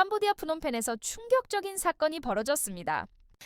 캄보디아 프놈펜에서 충격적인 사건이 벌어졌습니다.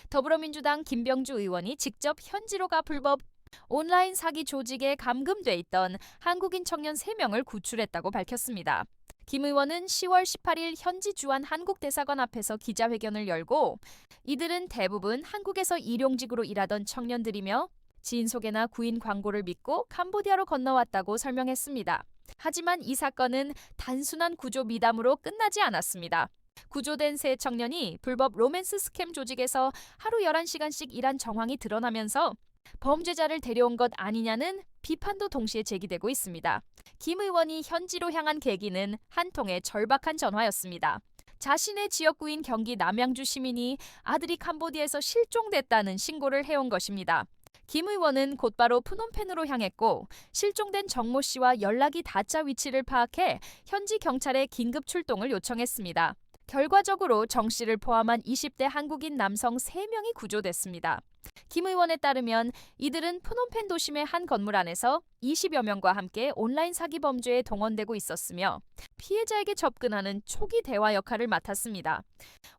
더불어민주당 김병주 의원이 직접 현지로 가 불법 온라인 사기 조직에 감금돼 있던 한국인 청년 3명을 구출했다고 밝혔습니다. 김 의원은 10월 18일 현지 주한 한국대사관 앞에서 기자회견을 열고 이들은 대부분 한국에서 일용직으로 일하던 청년들이며 지인 소개나 구인 광고를 믿고 캄보디아로 건너왔다고 설명했습니다. 하지만 이 사건은 단순한 구조 미담으로 끝나지 않았습니다. 구조된 세 청년이 불법 로맨스 스캠 조직에서 하루 11시간씩 일한 정황이 드러나면서 범죄자를 데려온 것 아니냐는 비판도 동시에 제기되고 있습니다. 김 의원이 현지로 향한 계기는 한 통의 절박한 전화였습니다. 자신의 지역구인 경기 남양주 시민이 아들이 캄보디아에서 실종됐다는 신고를 해온 것입니다. 김 의원은 곧바로 프놈펜으로 향했고 실종된 정모 씨와 연락이 닿자 위치를 파악해 현지 경찰에 긴급 출동을 요청했습니다. 결과적으로 정 씨를 포함한 20대 한국인 남성 3명이 구조됐습니다. 김 의원에 따르면 이들은 프놈펜 도심의 한 건물 안에서 20여 명과 함께 온라인 사기 범죄에 동원되고 있었으며 피해자에게 접근하는 초기 대화 역할을 맡았습니다.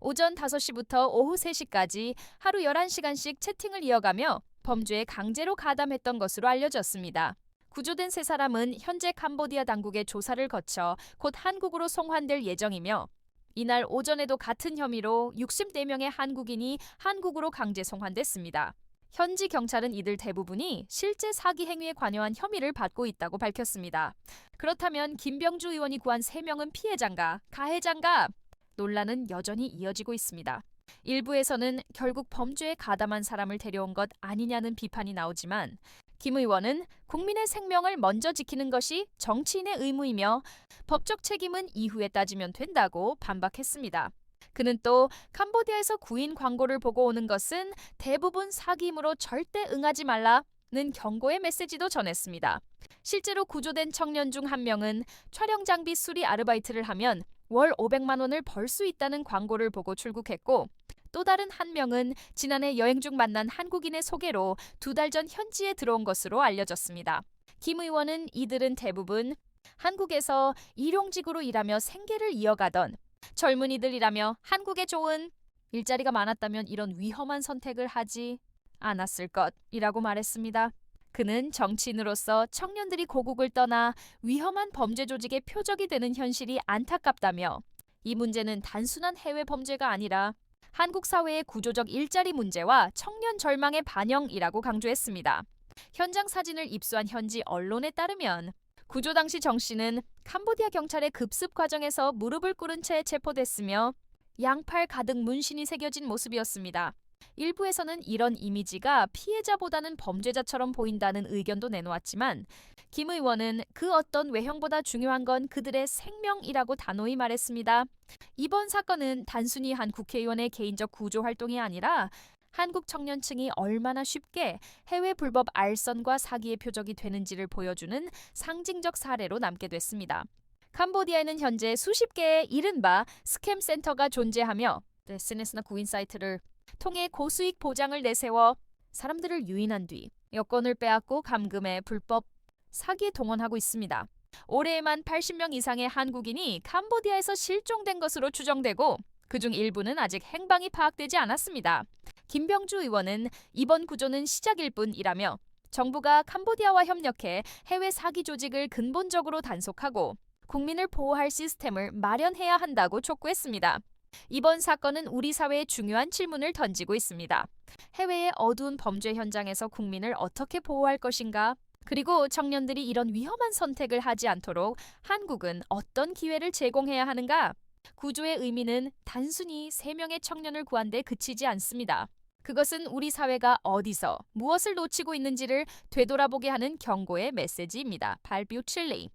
오전 5시부터 오후 3시까지 하루 11시간씩 채팅을 이어가며 범죄에 강제로 가담했던 것으로 알려졌습니다. 구조된 3사람은 현재 캄보디아 당국의 조사를 거쳐 곧 한국으로 송환될 예정이며 이날 오전에도 같은 혐의로 64명의 한국인이 한국으로 강제 송환됐습니다. 현지 경찰은 이들 대부분이 실제 사기 행위에 관여한 혐의를 받고 있다고 밝혔습니다. 그렇다면 김병주 의원이 구한 3명은 피해자인가, 가해자인가? 논란은 여전히 이어지고 있습니다. 일부에서는 결국 범죄에 가담한 사람을 데려온 것 아니냐는 비판이 나오지만 김 의원은 국민의 생명을 먼저 지키는 것이 정치인의 의무이며 법적 책임은 이후에 따지면 된다고 반박했습니다. 그는 또 캄보디아에서 구인 광고를 보고 오는 것은 대부분 사기이므로 절대 응하지 말라는 경고의 메시지도 전했습니다. 실제로 구조된 청년 중 한 명은 촬영 장비 수리 아르바이트를 하면 월 500만 원을 벌 수 있다는 광고를 보고 출국했고 또 다른 한 명은 지난해 여행 중 만난 한국인의 소개로 2달 전 현지에 들어온 것으로 알려졌습니다. 김 의원은 이들은 대부분 한국에서 일용직으로 일하며 생계를 이어가던 젊은이들이라며 한국에 좋은 일자리가 많았다면 이런 위험한 선택을 하지 않았을 것이라고 말했습니다. 그는 정치인으로서 청년들이 고국을 떠나 위험한 범죄 조직의 표적이 되는 현실이 안타깝다며 이 문제는 단순한 해외 범죄가 아니라 한국 사회의 구조적 일자리 문제와 청년 절망의 반영이라고 강조했습니다. 현장 사진을 입수한 현지 언론에 따르면 구조 당시 정 씨는 캄보디아 경찰의 급습 과정에서 무릎을 꿇은 채 체포됐으며 양팔 가득 문신이 새겨진 모습이었습니다. 일부에서는 이런 이미지가 피해자보다는 범죄자처럼 보인다는 의견도 내놓았지만 김 의원은 그 어떤 외형보다 중요한 건 그들의 생명이라고 단호히 말했습니다. 이번 사건은 단순히 한 국회의원의 개인적 구조 활동이 아니라 한국 청년층이 얼마나 쉽게 해외 불법 알선과 사기의 표적이 되는지를 보여주는 상징적 사례로 남게 됐습니다. 캄보디아에는 현재 수십 개의 이른바 스캠 센터가 존재하며 SNS나 구인 사이트를 통해 고수익 보장을 내세워 사람들을 유인한 뒤 여권을 빼앗고 감금해 불법 사기에 동원하고 있습니다. 올해에만 80명 이상의 한국인이 캄보디아에서 실종된 것으로 추정되고 그중 일부는 아직 행방이 파악되지 않았습니다. 김병주 의원은 이번 구조는 시작일 뿐이라며 정부가 캄보디아와 협력해 해외 사기 조직을 근본적으로 단속하고 국민을 보호할 시스템을 마련해야 한다고 촉구했습니다. 이번 사건은 우리 사회에 중요한 질문을 던지고 있습니다. 해외의 어두운 범죄 현장에서 국민을 어떻게 보호할 것인가? 그리고 청년들이 이런 위험한 선택을 하지 않도록 한국은 어떤 기회를 제공해야 하는가? 구조의 의미는 단순히 3명의 청년을 구한 데 그치지 않습니다. 그것은 우리 사회가 어디서 무엇을 놓치고 있는지를 되돌아보게 하는 경고의 메시지입니다. 발뷰 칠리.